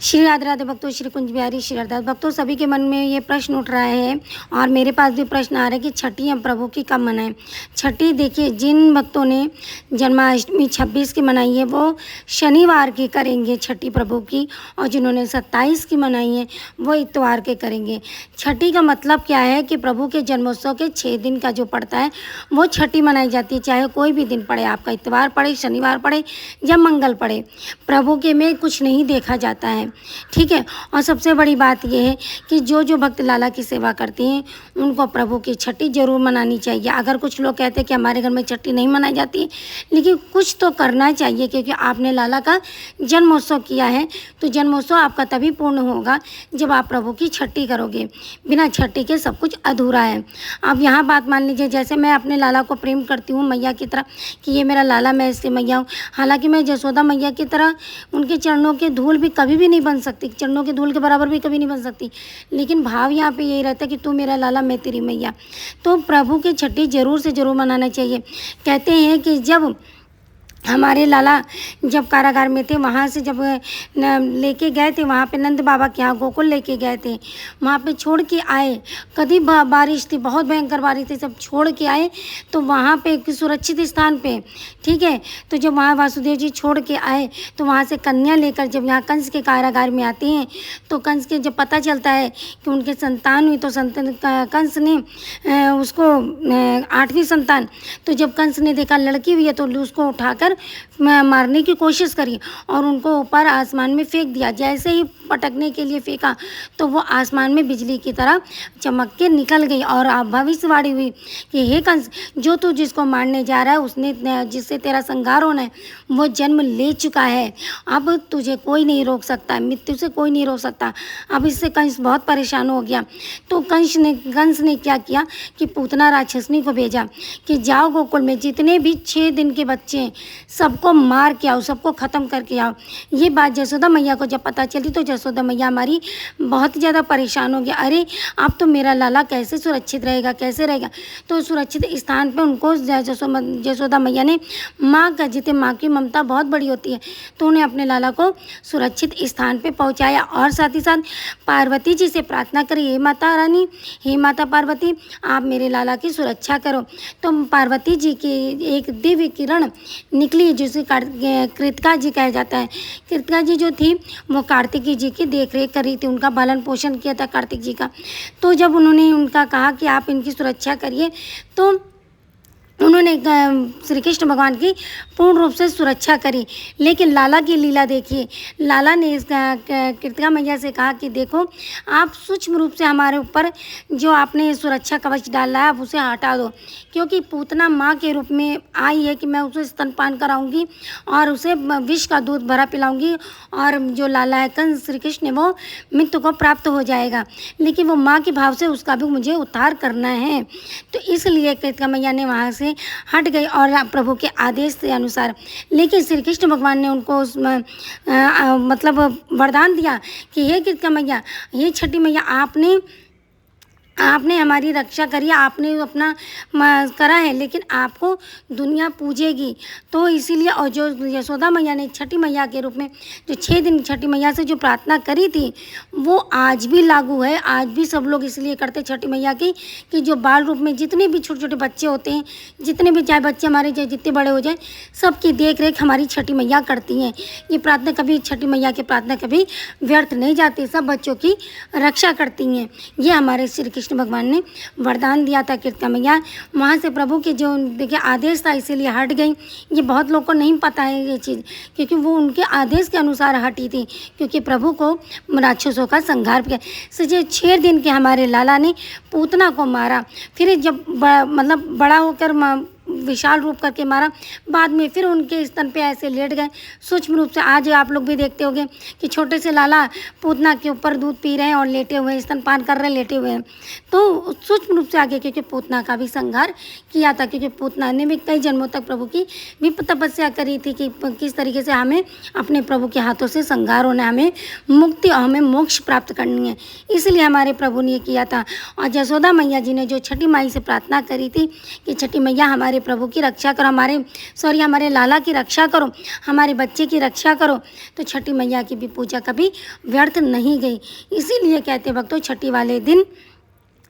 श्री राधे राधे भक्तों, श्री कुंज बिहारी श्री अरदास भक्तों, सभी के मन में ये प्रश्न उठ रहा है और मेरे पास भी प्रश्न आ रहा है कि छठी हम प्रभु की कब मनाएं। छठी देखिए, जिन भक्तों ने जन्माष्टमी 26 की मनाई है वो शनिवार की करेंगे छठी प्रभु की, और जिन्होंने 27 की मनाई है वो इतवार के करेंगे। छठी का मतलब क्या है कि प्रभु के जन्मोत्सव के 6 दिन का जो पड़ता है वो छठी मनाई जाती है, चाहे कोई भी दिन पड़े, आपका इतवार पड़े, शनिवार पड़े या मंगल पड़े, प्रभु के में कुछ नहीं देखा जाता है। ठीक है। और सबसे बड़ी बात यह है कि जो जो भक्त लाला की सेवा करते हैं उनको प्रभु की छठी जरूर मनानी चाहिए। अगर कुछ लोग कहते हैं कि हमारे घर में छठी नहीं मनाई जाती, लेकिन कुछ तो करना चाहिए, क्योंकि आपने लाला का जन्मोत्सव किया है तो जन्मोत्सव आपका तभी पूर्ण होगा जब आप प्रभु की छठी करोगे। बिना छठी के सब कुछ अधूरा है। अब यहाँ बात मान लीजिए, जैसे मैं अपने लाला को प्रेम करती हूँ मैया की तरह कि ये मेरा लाला, मैं इससे मैया हूँ, हालांकि मैं जसोदा मैया की तरह उनके चरणों के धूल भी कभी भी नहीं बन सकती, चरणों के धूल के बराबर भी कभी नहीं बन सकती, लेकिन भाव यहाँ पे यही रहता है कि तू मेरा लाला, मैं तेरी मैया। तो प्रभु की छठी जरूर से जरूर मनाना चाहिए। कहते हैं कि जब हमारे लाला जब कारागार में थे, वहाँ से जब लेके गए थे, वहाँ पे नंद बाबा के यहाँ गोकुल लेके गए थे, वहाँ पे छोड़ के आए। कभी बारिश थी, बहुत भयंकर बारिश थी, सब छोड़ के आए तो वहाँ पे एक सुरक्षित स्थान पे, ठीक है, तो जब वहाँ वासुदेव जी छोड़ के आए तो वहाँ से कन्या लेकर जब यहाँ कंस के कारागार में आते हैं तो कंस के जब पता चलता है कि उनके संतान हुई तो कंस ने उसको 8वीं संतान, तो जब कंस ने देखा लड़की हुई है तो उसको उठाकर मारने की कोशिश करी और उनको ऊपर आसमान में फेंक दिया। जैसे ही पटकने के लिए फेंका तो वो आसमान में बिजली की तरह चमक के निकल गई और भविष्यवाणी हुई कि हे कंस, जो तू जिसको मारने जा रहा है उसने जिससे तेरा संहार होना है वो जन्म ले चुका है, अब तुझे कोई नहीं रोक सकता, मृत्यु से कोई नहीं रोक सकता। अब इससे कंस बहुत परेशान हो गया। तो कंस ने क्या किया कि पूतना राक्षसनी को भेजा कि जाओ गोकुल में जितने भी 6 दिन के बच्चे हैं सबको मार के आओ, सबको ख़त्म करके आओ। ये बात जसोदा मैया को जब पता चली तो जसोदा मैया हमारी बहुत ज़्यादा परेशान हो गया। अरे अब तो मेरा लाला कैसे सुरक्षित रहेगा, कैसे रहेगा। तो सुरक्षित स्थान पे उनको जसोदा मैया ने माँ का, जितने माँ की ममता बहुत बड़ी होती है, तो उन्हें अपने लाला को सुरक्षित स्थान पे पहुँचाया और साथ ही साथ पार्वती जी से प्रार्थना करी, हे माता रानी, हे माता पार्वती, आप मेरे लाला की सुरक्षा करो। तो पार्वती जी की एक दिव्य किरण निकली जिसे कृतिका जी कहा जाता है। कृतिका जी जो थी वो कार्तिकी जी की देख रेख कर रही थी, उनका पालन पोषण किया था कार्तिक जी का। तो जब उन्होंने उनका कहा कि आप इनकी सुरक्षा करिए तो उन्होंने श्री कृष्ण भगवान की पूर्ण रूप से सुरक्षा करी। लेकिन लाला की लीला देखिए, लाला ने इस कृतिका मैया से कहा कि देखो, आप सूक्ष्म रूप से हमारे ऊपर जो आपने सुरक्षा कवच डाला है आप उसे हटा दो, क्योंकि पूतना माँ के रूप में आई है कि मैं उसे स्तनपान कराऊंगी और उसे विष का दूध भरा पिलाऊंगी और जो लाला है कंस श्री कृष्ण वो मृत्यु को प्राप्त हो जाएगा, लेकिन वो माँ के भाव से उसका भी मुझे उद्धार करना है। तो इसलिए कृतिका मैया ने वहाँ से हट गई और प्रभु के आदेश के अनुसार। लेकिन श्री कृष्ण भगवान ने उनको मतलब वरदान दिया कि हे कृतिका मैया, हे छठी मैया, आपने हमारी रक्षा करी, आपने अपना करा है, लेकिन आपको दुनिया पूजेगी। तो इसीलिए, और जो यशोदा मैया ने छठी मैया के रूप में जो 6 दिन छठी मैया से जो प्रार्थना करी थी वो आज भी लागू है। आज भी सब लोग इसलिए करते छठी मैया की कि जो बाल रूप में जितने भी छोटे छोटे बच्चे होते हैं, जितने भी चाहे बच्चे हमारे चाहे जितने बड़े हो जाए, सबकी देख रेख हमारी छठी मैया करती हैं। ये प्रार्थना कभी, छठी मैया की प्रार्थना कभी व्यर्थ नहीं जाती, सब बच्चों की रक्षा करती हैं। ये हमारे श्री कृष्ण भगवान ने वरदान दिया था कृतिका मैया। वहाँ से प्रभु के जो देखिए आदेश था इसीलिए हट गई। ये बहुत लोगों को नहीं पता है ये चीज़, क्योंकि वो उनके आदेश के अनुसार हटी थी, क्योंकि प्रभु को राक्षसों का संहार किया। सजे 6 दिन के हमारे लाला ने पूतना को मारा, फिर जब मतलब बड़ा होकर विशाल रूप करके मारा, बाद में फिर उनके स्तन पे ऐसे लेट गए सूक्ष्म रूप से। आज आप लोग भी देखते होंगे कि छोटे से लाला पूतना के ऊपर दूध पी रहे हैं और लेटे हुए, स्तनपान कर रहे हैं, लेटे हुए हैं। तो सूक्ष्म रूप से आगे, क्योंकि पूतना का भी संहार किया था, क्योंकि पूतना ने भी कई जन्मों तक प्रभु की भी तपस्या करी थी कि किस तरीके से हमें अपने प्रभु के हाथों से संहार होना है, हमें मुक्ति और हमें मोक्ष प्राप्त करनी है, इसलिए हमारे प्रभु ने किया था। और जसोदा मैया जी ने जो छठी माई से प्रार्थना करी थी कि छठी मैया हमारे प्रभु की रक्षा करो, हमारे लाला की रक्षा करो, हमारे बच्चे की रक्षा करो। तो छठी मैया की भी पूजा कभी व्यर्थ नहीं गई। इसीलिए कहते भक्तों, छठी वाले दिन,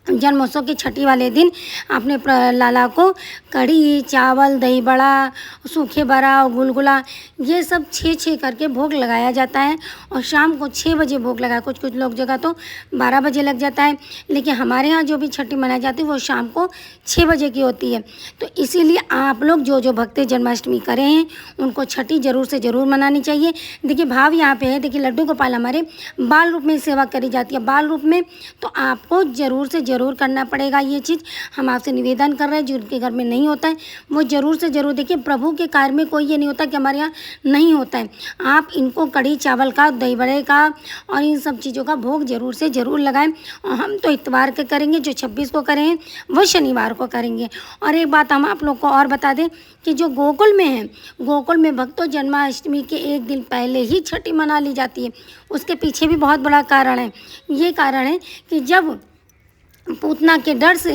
जन्मोत्सव के छठी वाले दिन अपने लाला को कढ़ी चावल, दही बड़ा, सूखे बड़ा और गुलगुला, ये सब 6 करके भोग लगाया जाता है। और शाम को 6 बजे भोग लगाया, कुछ लोग जगह तो 12 बजे लग जाता है, लेकिन हमारे यहाँ जो भी छठी मनाई जाती है वो शाम को 6 बजे की होती है। तो इसीलिए आप लोग जो भक्त जन्माष्टमी करे हैं उनको छठी ज़रूर से ज़रूर मनानी चाहिए। देखिए भाव यहाँ पे है, देखिए लड्डू गोपाल हमारे बाल रूप में सेवा करी जाती है, बाल रूप में, तो आपको ज़रूर से ज़रूर करना पड़ेगा। ये चीज़ हम आपसे निवेदन कर रहे हैं, जिनके घर में नहीं होता है वो ज़रूर से ज़रूर देखिए। प्रभु के कार्य में कोई ये नहीं होता कि हमारे यहाँ नहीं होता है। आप इनको कढ़ी चावल का, दही बड़े का और इन सब चीज़ों का भोग ज़रूर से ज़रूर लगाएं। और हम तो इतवार के करेंगे, जो 26 को करें वो शनिवार को करेंगे। और एक बात हम आप लोग को और बता दें कि जो गोकुल में है, गोकुल में भक्तों जन्माष्टमी के एक दिन पहले ही छठी मना ली जाती है। उसके पीछे भी बहुत बड़ा कारण है। ये कारण है कि जब पूतना के डर से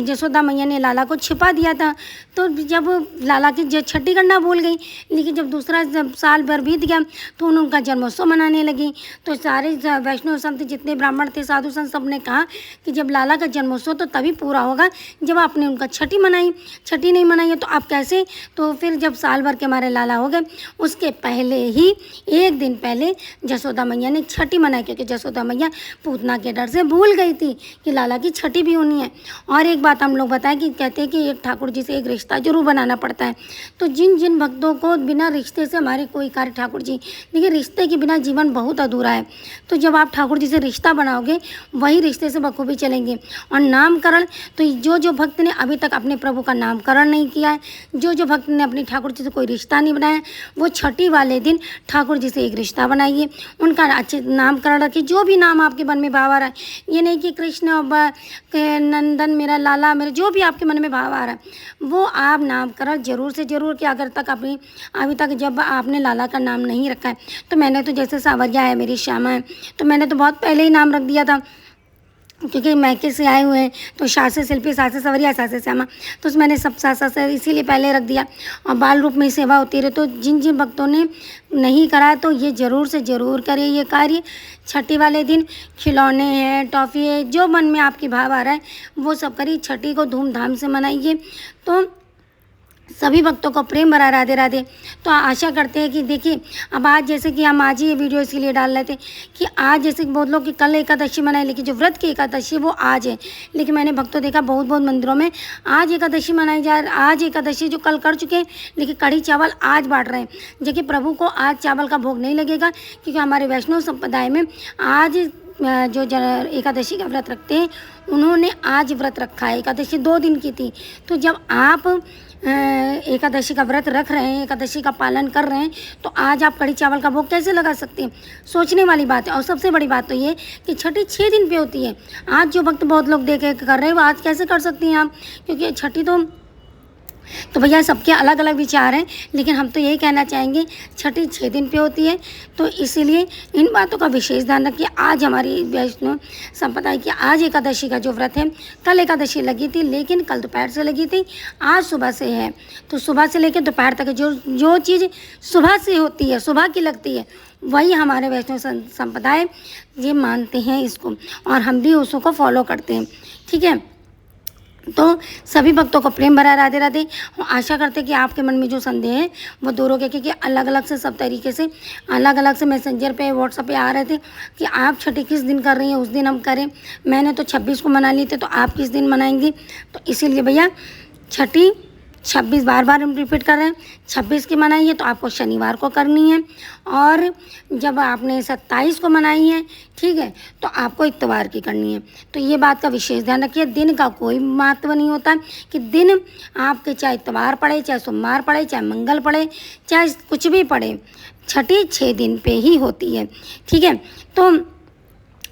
यशोदा मैया ने लाला को छिपा दिया था, तो जब लाला की छठी करना भूल गई, लेकिन जब साल भर बीत गया तो उनका जन्मोत्सव मनाने लगी। तो सारे वैष्णव संत, जितने ब्राह्मण थे, साधु संत, सब ने कहा कि जब लाला का जन्मोत्सव तो तभी पूरा होगा जब आपने उनका छठी मनाई, छठी नहीं मनाई है तो आप कैसे। तो फिर जब साल भर के हमारे लाला हो गए, उसके पहले ही एक दिन पहले यशोदा मैया ने छठी मनाई, क्योंकि यशोदा मैया पूतना के डर से भूल गई थी कि लाला की छठी भी होनी है। और एक बात हम लोग बताएं कि कहते हैं कि एक ठाकुर जी से एक रिश्ता जरूर बनाना पड़ता है। तो जिन जिन भक्तों को बिना रिश्ते से हमारे कोई कार्य, ठाकुर जी देखिए रिश्ते के बिना जीवन बहुत अधूरा है। तो जब आप ठाकुर जी से रिश्ता बनाओगे वही रिश्ते से बखूबी चलेंगे। और नामकरण, तो जो भक्त ने अभी तक अपने प्रभु का नामकरण नहीं किया है, जो भक्त ने अपनी ठाकुर जी से कोई रिश्ता नहीं बनाया, वो छठी वाले दिन ठाकुर जी से एक रिश्ता बनाइए, उनका अच्छे नामकरण रखिए। जो भी नाम आपके मन में भाव आ रहा है, ये नहीं कि कृष्ण नंदन, मेरा लाला, मेरा जो भी आपके मन में भाव आ रहा है वो आप नामकरण जरूर से जरूर कि अगर तक अभी तक जब आपने लाला का नाम नहीं रखा है, तो मैंने तो जैसे सावरिया है, मेरी श्यामा है, तो मैंने तो बहुत पहले ही नाम रख दिया था, क्योंकि मैके से आए हुए हैं। तो सासे शिल्पी, सासे सवरिया, सासे श्यामा, तो मैंने सब सासा से इसीलिए पहले रख दिया। और बाल रूप में सेवा होती रहे। तो जिन जिन भक्तों ने नहीं करा तो ये ज़रूर से ज़रूर करें ये कार्य। छठी वाले दिन खिलौने हैं, टॉफ़ी है, जो मन में आपकी भाव आ रहा है वो सब करिए। छठी को धूमधाम से मनाइए। तो सभी भक्तों को प्रेम भरा राधे राधे। तो आशा करते हैं कि देखिए, अब आज जैसे कि हम आज ही ये वीडियो इसीलिए डाल रहे थे कि आज जैसे कि बहुत लोग कि कल एकादशी मनाए, लेकिन जो व्रत की एकादशी वो आज है। लेकिन मैंने भक्तों देखा बहुत मंदिरों में आज एकादशी मनाई जा रही, आज एकादशी जो कल कर चुके हैं, लेकिन कढ़ी चावल आज बांट रहे हैं। देखिए प्रभु को आज चावल का भोग नहीं लगेगा, क्योंकि हमारे वैष्णव संप्रदाय में आज जो एकादशी का व्रत रखते हैं उन्होंने आज व्रत रखा है। एकादशी 2 दिन की थी। तो जब आप एकादशी का व्रत रख रहे हैं, एकादशी का पालन कर रहे हैं, तो आज आप कढ़ी चावल का भोग कैसे लगा सकते हैं? सोचने वाली बात है। और सबसे बड़ी बात तो ये कि छठी 6 दिन पे होती है। आज जो भक्त बहुत लोग देख कर रहे हैं वो आज कैसे कर सकती हैं आप? क्योंकि छठी तो भैया सबके अलग अलग विचार हैं, लेकिन हम तो यही कहना चाहेंगे छठी 6 दिन पे होती है। तो इसीलिए इन बातों का विशेष ध्यान रखिए। आज हमारी वैष्णव संप्रदाय की आज एकादशी का जो व्रत है, कल एकादशी लगी थी लेकिन कल दोपहर से लगी थी, आज सुबह से है। तो सुबह से लेकर दोपहर तक जो चीज़ सुबह से होती है, सुबह की लगती है, वही हमारे वैष्णव संप्रदाय ये मानते हैं इसको, और हम भी उसको फॉलो करते हैं। ठीक है। तो सभी भक्तों को प्रेम भरा राधे राधे। आशा करते कि आपके मन में जो संदेह है वो दूर हो गया, क्योंकि अलग अलग से सब तरीके से अलग अलग से मैसेंजर पे, व्हाट्सएप पे आ रहे थे कि आप छठी किस दिन कर रही हैं, उस दिन हम करें। मैंने तो 26 को मना ली थी, तो आप किस दिन मनाएंगी? तो इसीलिए भैया छठी 26 बार हम रिपीट कर रहे हैं, 26 की मनाई है तो आपको शनिवार को करनी है, और जब आपने 27 को मनाई है, ठीक है, तो आपको इतवार की करनी है। तो ये बात का विशेष ध्यान रखिए। दिन का कोई महत्व नहीं होता कि दिन आपके चाहे इतवार पड़े, चाहे सोमवार पड़े, चाहे मंगल पड़े, चाहे कुछ भी पड़े, छठी 6 दिन पे ही होती है। ठीक है। तो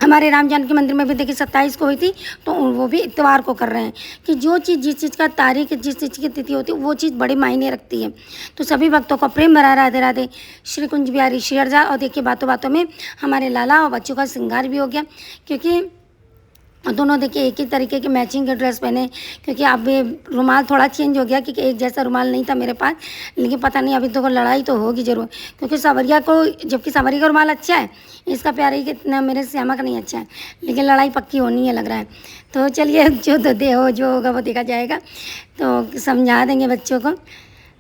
हमारे राम जानकी मंदिर में भी देखिए 27 को हुई थी, तो वो भी इतवार को कर रहे हैं कि जो चीज़ जिस चीज़ का तारीख, जिस चीज़ की तिथि होती है वो चीज़ बड़े मायने रखती है। तो सभी भक्तों को प्रेम भरा राधे राधे। श्री कुंज बिहारी श्री हरजा। और देखिए बातों बातों में हमारे लाला और बच्चों का श्रृंगार भी हो गया, क्योंकि और दोनों देखिए एक ही तरीके के मैचिंग के ड्रेस पहने, क्योंकि अब ये रुमाल थोड़ा चेंज हो गया, क्योंकि एक जैसा रुमाल नहीं था मेरे पास। लेकिन पता नहीं अभी तो लड़ाई तो होगी ज़रूर, क्योंकि सांवरिया को, जबकि सांवरिया का रुमाल अच्छा है, इसका प्यारे कितना मेरे श्यामा का नहीं अच्छा है, लेकिन लड़ाई पक्की होनी है लग रहा है। तो चलिए जो तो दे हो, जो होगा वो देखा जाएगा। तो समझा देंगे बच्चों को,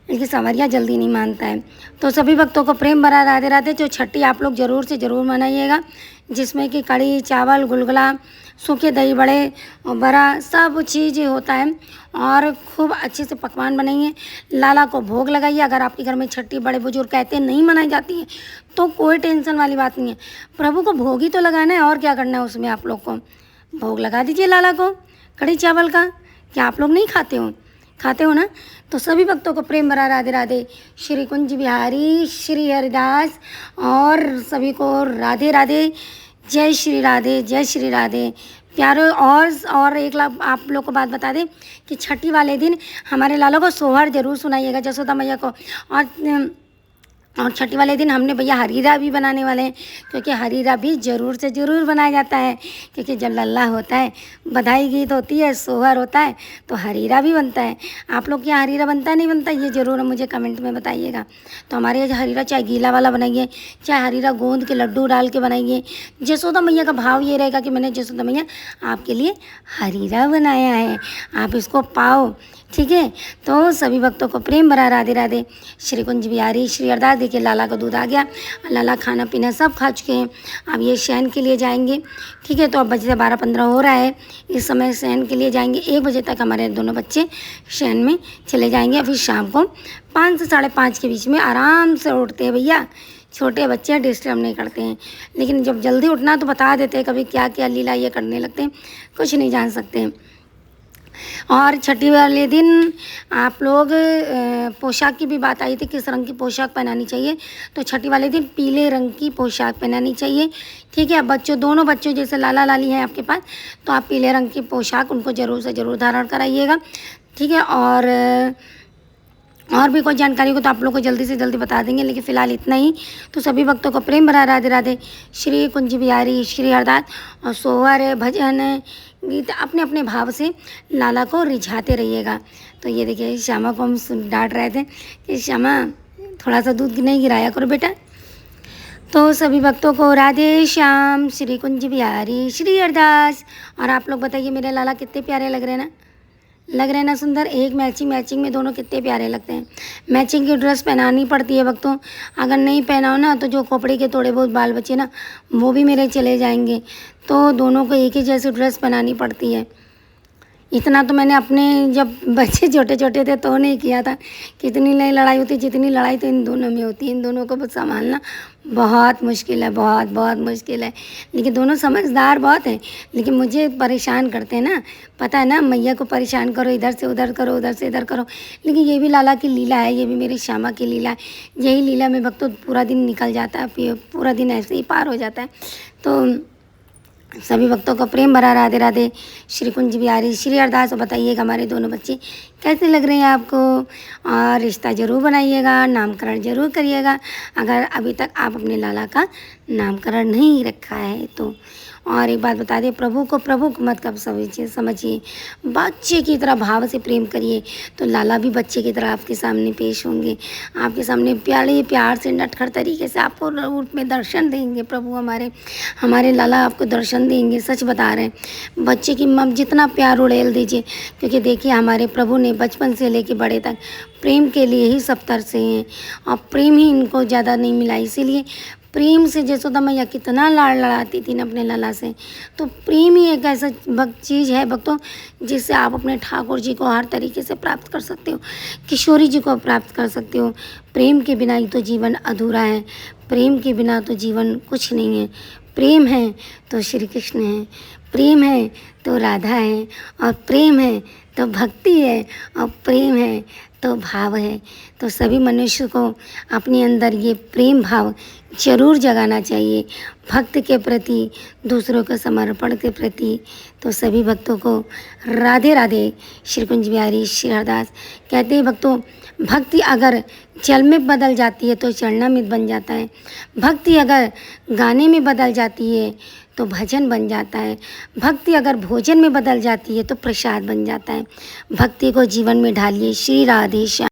लेकिन सांवरिया जल्दी नहीं मानता है। तो सभी भक्तों को प्रेम भरा राधे राधे। जो छठी आप लोग ज़रूर से ज़रूर मनाइएगा, जिसमें कि कढ़ी चावल, गुलगुला, सूखे दही बड़े और बड़ा सब चीज़ होता है, और खूब अच्छे से पकवान बनाइए। लाला को भोग लगाइए। अगर आपके घर में छठी बड़े बुजुर्ग कहते हैं नहीं मनाई जाती है, तो कोई टेंशन वाली बात नहीं है, प्रभु को भोग ही तो लगाना है, और क्या करना है उसमें। आप लोग को भोग लगा दीजिए लाला को कढ़ी चावल का। क्या आप लोग नहीं खाते हो? खाते हो ना। तो सभी भक्तों को प्रेम भरा राधे राधे। श्री कुंज बिहारी, श्री हरिदास, और सभी को राधे राधे। जय श्री राधे, जय श्री राधे प्यारो। और एक लाख आप लोग को बात बता दें कि छठी वाले दिन हमारे लाला को सोहर ज़रूर सुनाइएगा, जसोदा मैया को। और छठी वाले दिन हमने भैया हरीरा भी बनाने वाले हैं, क्योंकि हरीरा भी ज़रूर से ज़रूर बनाया जाता है, क्योंकि जब लल्ला होता है, बधाई गीत होती है, सोहर होता है, तो हरीरा भी बनता है। आप लोग के यहाँ हरीरा बनता है नहीं बनता, ये ज़रूर मुझे कमेंट में बताइएगा। तो हमारे यहाँ हरीरा चाहे गीला वाला बनाइए, चाहे हरीरा गोंद के लड्डू डाल के बनाइए। जसोदा मैया का भाव ये रहेगा कि मैंने जसोदा मैया आपके लिए हरीरा बनाया है, आप इसको पाओ। ठीक है। तो सभी भक्तों को प्रेम भरा राधे राधे। श्री कुंज बिहारी, श्री अरदास। देखिए लाला का दूध आ गया, लाला खाना पीना सब खा चुके हैं, अब ये शयन के लिए जाएंगे। ठीक है। तो अब बजे 12:15 हो रहा है, इस समय शयन के लिए जाएंगे। 1 बजे तक हमारे दोनों बच्चे शयन में चले जाएंगे। फिर शाम को 5 से 5:30 के बीच में आराम से उठते हैं भैया। छोटे बच्चे डिस्टर्ब नहीं करते हैं, लेकिन जब जल्दी उठना तो बता देते हैं कभी क्या क्या लीला ये करने लगते हैं, कुछ नहीं जान सकते हैं। और छठी वाले दिन आप लोग पोशाक की भी बात आई थी, किस रंग की पोशाक पहनानी चाहिए। तो छठी वाले दिन पीले रंग की पोशाक पहनानी चाहिए। ठीक है। बच्चों, दोनों बच्चों जैसे लाला लाली हैं आपके पास, तो आप पीले रंग की पोशाक उनको ज़रूर से ज़रूर धारण कराइएगा। ठीक है। और भी कोई जानकारी हो तो आप लोग को जल्दी से जल्दी बता देंगे, लेकिन फ़िलहाल इतना ही। तो सभी भक्तों को प्रेम भरा राधे राधे। श्री कुंज बिहारी, श्री हरदास। और सोहर, भजन, गीत अपने अपने भाव से लाला को रिझाते रहिएगा। तो ये देखिए श्यामा को हम डांट रहे थे कि श्यामा थोड़ा सा दूध नहीं गिराया करो बेटा। तो सभी भक्तों को राधे श्याम, श्री कुंज बिहारी, श्री हरदास। और आप लोग बताइए मेरे लाला कितने प्यारे लग रहे हैं ना, लग रहे हैं ना सुंदर। एक मैचिंग में दोनों कितने प्यारे लगते हैं। मैचिंग की ड्रेस पहनानी पड़ती है भक्तों, अगर नहीं पहनाओ ना तो जो खोपड़ी के थोड़े बहुत बाल बचे ना वो भी मेरे चले जाएंगे। तो दोनों को एक ही जैसी ड्रेस पहनानी पड़ती है। इतना तो मैंने अपने जब बच्चे छोटे छोटे थे तो नहीं किया था। कितनी नहीं लड़ाई होती, जितनी लड़ाई तो इन दोनों में होती है। इन दोनों को संभालना बहुत मुश्किल है, बहुत बहुत मुश्किल है। लेकिन दोनों समझदार बहुत हैं, लेकिन मुझे परेशान करते हैं ना। पता है ना, मैया को परेशान करो, इधर से उधर करो, उधर से इधर करो। लेकिन ये भी लाला की लीला है, ये भी मेरी श्यामा की लीला है। यही लीला में भक्तों पूरा दिन निकल जाता है, पूरा दिन ऐसे ही पार हो जाता है। तो सभी भक्तों को प्रेम भरा राधे राधे। श्री कुंज बिहारी, श्री अरदास। बताइएगा हमारे दोनों बच्चे कैसे लग रहे हैं आपको, और रिश्ता ज़रूर बनाइएगा, नामकरण ज़रूर करिएगा अगर अभी तक आप अपने लाला का नामकरण नहीं रखा है तो। और एक बात बता दें, प्रभु को मत कब समझिए, बच्चे की तरह भाव से प्रेम करिए, तो लाला भी बच्चे की तरह आपके सामने पेश होंगे, आपके सामने प्यार से नटखट तरीके से आपको रूप में दर्शन देंगे। प्रभु हमारे लाला आपको दर्शन देंगे, सच बता रहे हैं। बच्चे की जितना प्यार उड़ेल दीजिए, क्योंकि देखिए हमारे प्रभु ने बचपन से लेके बड़े तक प्रेम के लिए ही सब तरसे हैं, और प्रेम ही इनको ज़्यादा नहीं मिला। इसीलिए प्रेम से जसोदा मैया कितना लाड़ लड़ाती थी ना अपने लाला से। तो प्रेम ही एक ऐसा चीज़ है भक्तों, जिससे आप अपने ठाकुर जी को हर तरीके से प्राप्त कर सकते हो, किशोरी जी को प्राप्त कर सकते हो। प्रेम के बिना ही तो जीवन अधूरा है, प्रेम के बिना तो जीवन कुछ नहीं है। प्रेम है तो श्री कृष्ण है, प्रेम है तो राधा है, और प्रेम है तो भक्ति है, और प्रेम है तो भाव है। तो सभी मनुष्य को अपने अंदर ये प्रेम भाव जरूर जगाना चाहिए, भक्त के प्रति, दूसरों के समर्पण के प्रति। तो सभी भक्तों को राधे राधे। श्री कुंज बिहारी, श्री हरदास। कहते हैं भक्तों, भक्ति अगर जल में बदल जाती है तो चरणामृत बन जाता है। भक्ति अगर गाने में बदल जाती है तो भजन बन जाता है। भक्ति अगर भोजन में बदल जाती है तो प्रसाद बन जाता है। भक्ति को जीवन में ढालिए। श्री राधे श्याम।